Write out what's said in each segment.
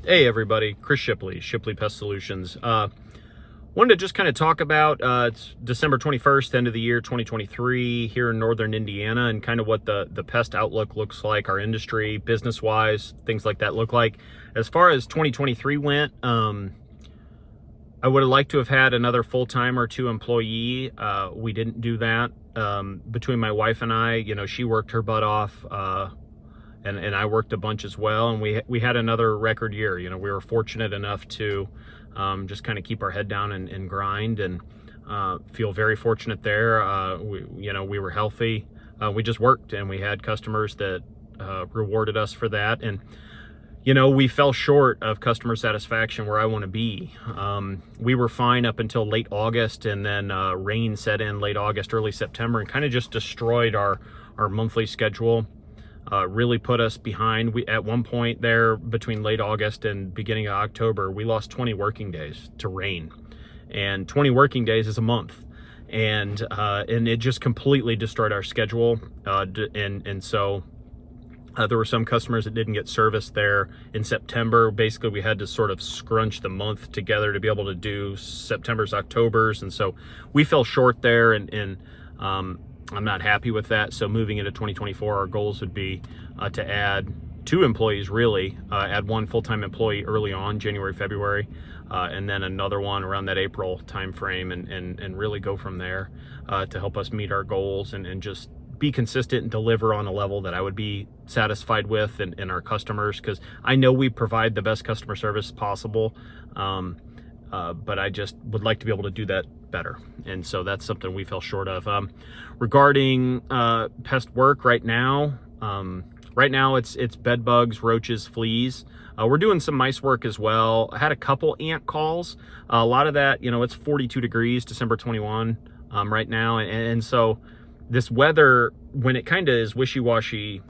Hey everybody, Chris Shipley Pest Solutions. Wanted to just kind of talk about it's December 21st, end of the year 2023 here in northern Indiana, and kind of what the pest outlook looks like, our industry, business-wise, things like that look like. As far as 2023 went, I would have liked to have had another full-time or two employee. We didn't do that. Between my wife and I, she worked her butt off. And I worked a bunch as well, and we had another record year. We were fortunate enough to just kind of keep our head down and grind, and feel very fortunate there. We were healthy. We just worked, and we had customers that rewarded us for that. And we fell short of customer satisfaction where I want to be. We were fine up until late August, and then rain set in late August, early September, and kind of just destroyed our monthly schedule. Really put us behind. We at one point there between late August and beginning of October, we lost 20 working days to rain, and 20 working days is a month, and it just completely destroyed our schedule. So there were some customers that didn't get service there in September. Basically, we had to sort of scrunch the month together to be able to do September's, October's, and so we fell short there, and I'm not happy with that. So moving into 2024, our goals would be to add 2 employees, really. Add 1 full-time employee early on, January, February, and then another one around that April timeframe, and really go from there to help us meet our goals and just be consistent and deliver on a level that I would be satisfied with and our customers, because I know we provide the best customer service possible. But I just would like to be able to do that better. And so that's something we fell short of. Regarding pest work right now it's bed bugs, roaches, fleas. We're doing some mice work as well. I had a couple ant calls. A lot of that, it's 42 degrees, December 21 right now. And so this weather, when it kind of is wishy-washy,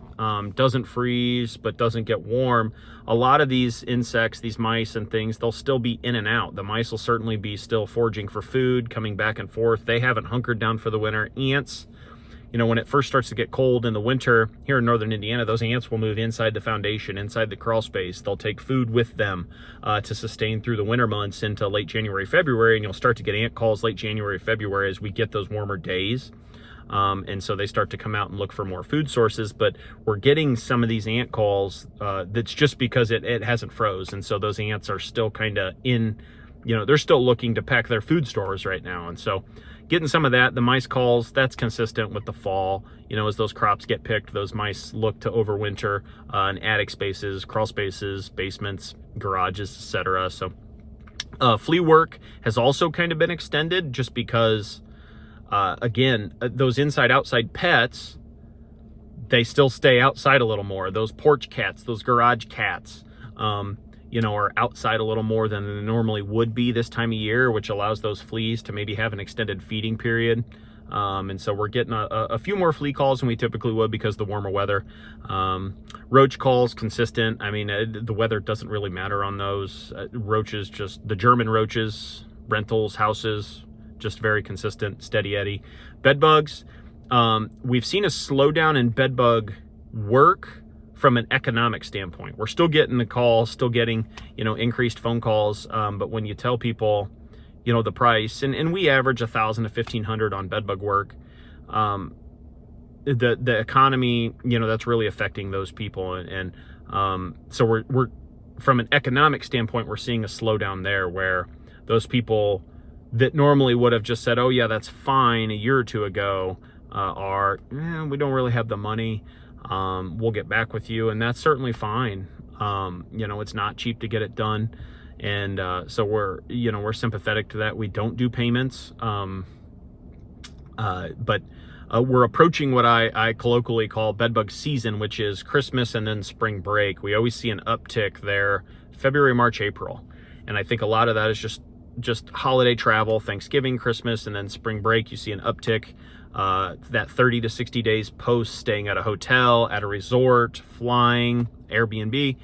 doesn't freeze but doesn't get warm, a lot of these insects, these mice and things, they'll still be in and out. The mice will certainly be still foraging for food, coming back and forth. They haven't hunkered down for the winter. Ants, when it first starts to get cold in the winter here in northern Indiana, those ants will move inside the foundation, inside the crawl space. They'll take food with them to sustain through the winter months into late January, February, and you'll start to get ant calls late January, February as we get those warmer days. And so they start to come out and look for more food sources, but we're getting some of these ant calls that's just because it hasn't froze. And so those ants are still kind of in, they're still looking to pack their food stores right now. And so getting some of that, the mice calls, that's consistent with the fall. As those crops get picked, those mice look to overwinter in attic spaces, crawl spaces, basements, garages, etc. So flea work has also kind of been extended just because again, those inside-outside pets, they still stay outside a little more. Those porch cats, those garage cats, are outside a little more than they normally would be this time of year, which allows those fleas to maybe have an extended feeding period. And so we're getting a few more flea calls than we typically would because of the warmer weather. Roach calls, consistent. I mean, the weather doesn't really matter on those. Roaches, just the German roaches, rentals, houses, just very consistent, steady Eddie. Bed bugs, we've seen a slowdown in bed bug work from an economic standpoint. We're still getting the calls, still getting, increased phone calls. But when you tell people, the price, and we average $1,000 to $1,500 on bed bug work, the economy, that's really affecting those people. And so we're from an economic standpoint, we're seeing a slowdown there where those people that normally would have just said, oh yeah, that's fine a year or two ago, we don't really have the money, we'll get back with you, and that's certainly fine. It's not cheap to get it done, and so we're sympathetic to that. We don't do payments, but we're approaching what I colloquially call bedbug season, which is Christmas and then spring break. We always see an uptick there, February, March, April, and I think a lot of that is just holiday travel, Thanksgiving, Christmas, and then spring break. You see an uptick that 30 to 60 days post staying at a hotel, at a resort, flying, Airbnb,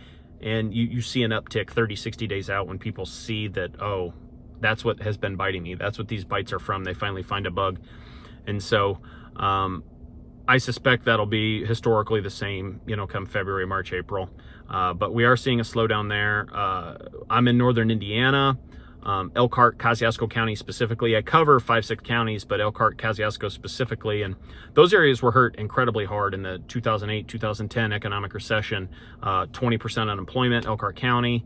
and you see an uptick 30, 60 days out when people see that, oh, that's what has been biting me. That's what these bites are from. They finally find a bug. And so I suspect that'll be historically the same, come February, March, April. But we are seeing a slowdown there. I'm in northern Indiana, Elkhart, Kosciuszko County specifically. I cover 5-6 counties, but Elkhart, Kosciuszko specifically. And those areas were hurt incredibly hard in the 2008, 2010 economic recession. 20% unemployment, Elkhart County.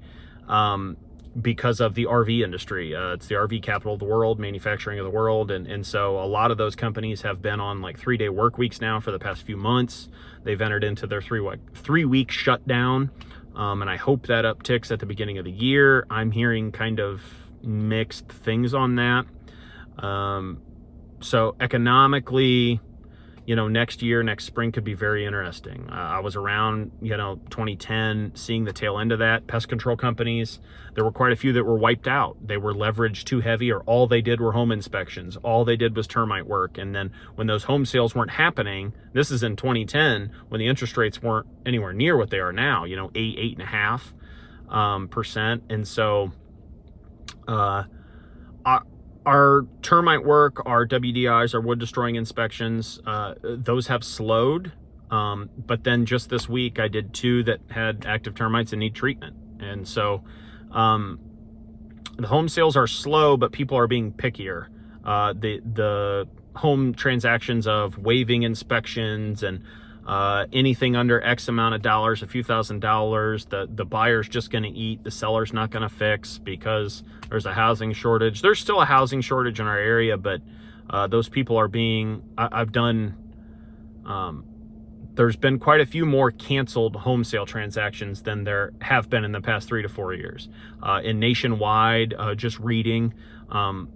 Because of the RV industry. It's the RV capital of the world, manufacturing of the world. And so a lot of those companies have been on like 3-day work weeks now for the past few months. They've entered into their 3-week shutdown. And I hope that upticks at the beginning of the year. I'm hearing kind of mixed things on that. So economically, next spring could be very interesting. I was around, 2010, seeing the tail end of that. Pest control companies, there were quite a few that were wiped out. They were leveraged too heavy, or all they did were home inspections. All they did was termite work. And then when those home sales weren't happening, this is in 2010, when the interest rates weren't anywhere near what they are now, 8.5%. And so, our termite work, our WDIs, our wood destroying inspections, those have slowed. But then just this week, I did 2 that had active termites and need treatment. And so the home sales are slow, but people are being pickier. The home transactions of waiving inspections and anything under X amount of dollars, a few $1,000s, the buyer's just going to eat, the seller's not going to fix because there's a housing shortage. There's still a housing shortage in our area, but those people are being, there's been quite a few more canceled home sale transactions than there have been in the past 3 to 4 years. In nationwide, just reading,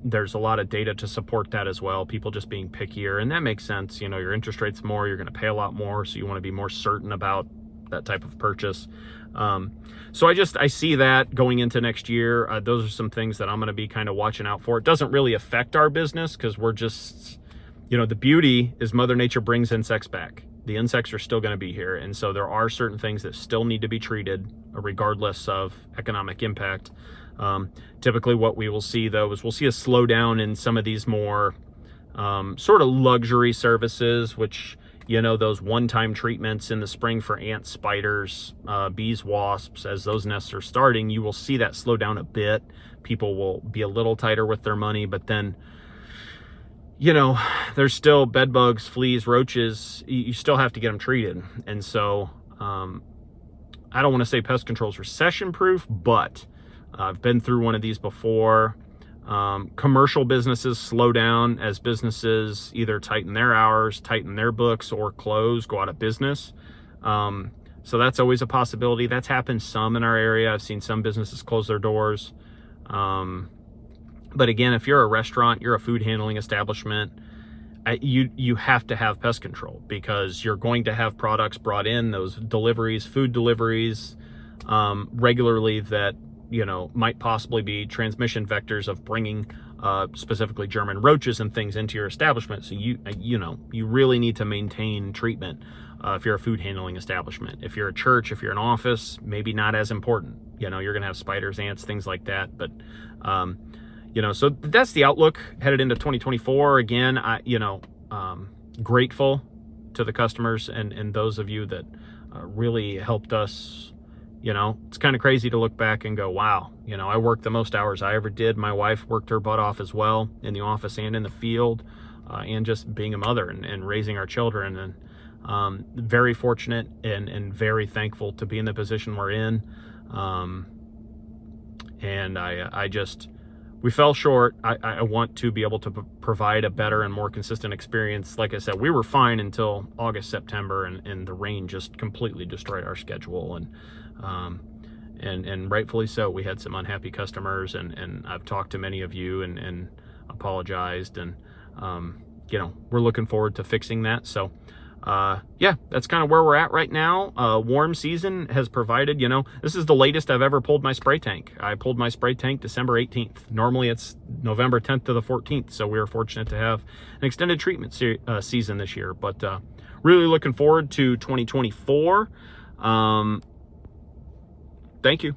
there's a lot of data to support that as well. People just being pickier, and that makes sense. Your interest rate's more, you're going to pay a lot more, so you want to be more certain about that type of purchase. So I see that going into next year. Those are some things that I'm going to be kind of watching out for. It doesn't really affect our business because we're just, the beauty is Mother Nature brings insects back. The insects are still going to be here. And so there are certain things that still need to be treated regardless of economic impact. Typically what we will see though is we'll see a slowdown in some of these more sort of luxury services, which, those one-time treatments in the spring for ants, spiders, bees, wasps, as those nests are starting, you will see that slow down a bit. People will be a little tighter with their money, but then, there's still bed bugs, fleas, roaches. You still have to get them treated. And so I don't want to say pest control is recession-proof, but I've been through one of these before. Commercial businesses slow down as businesses either tighten their hours, tighten their books, or close, go out of business. So that's always a possibility. That's happened some in our area. I've seen some businesses close their doors. But again, if you're a restaurant, you're a food handling establishment, you have to have pest control because you're going to have products brought in, those deliveries, food deliveries, regularly that, might possibly be transmission vectors of bringing specifically German roaches and things into your establishment. So you really need to maintain treatment if you're a food handling establishment. If you're a church, if you're an office, maybe not as important. You're going to have spiders, ants, things like that. But so that's the outlook headed into 2024. Again, grateful to the customers and those of you that really helped us. It's kind of crazy to look back and go, wow, I worked the most hours I ever did. My wife worked her butt off as well in the office and in the field, and just being a mother and raising our children. And very fortunate and very thankful to be in the position we're in. And we fell short. I want to be able to provide a better and more consistent experience. Like I said, we were fine until August, September, and the rain just completely destroyed our schedule. And rightfully so. We had some unhappy customers, and I've talked to many of you and apologized. And, we're looking forward to fixing that. So, that's kind of where we're at right now. Warm season has provided, this is the latest I've ever pulled my spray tank. I pulled my spray tank December 18th. Normally it's November 10th to the 14th. So we were fortunate to have an extended treatment season this year, but, really looking forward to 2024. Thank you.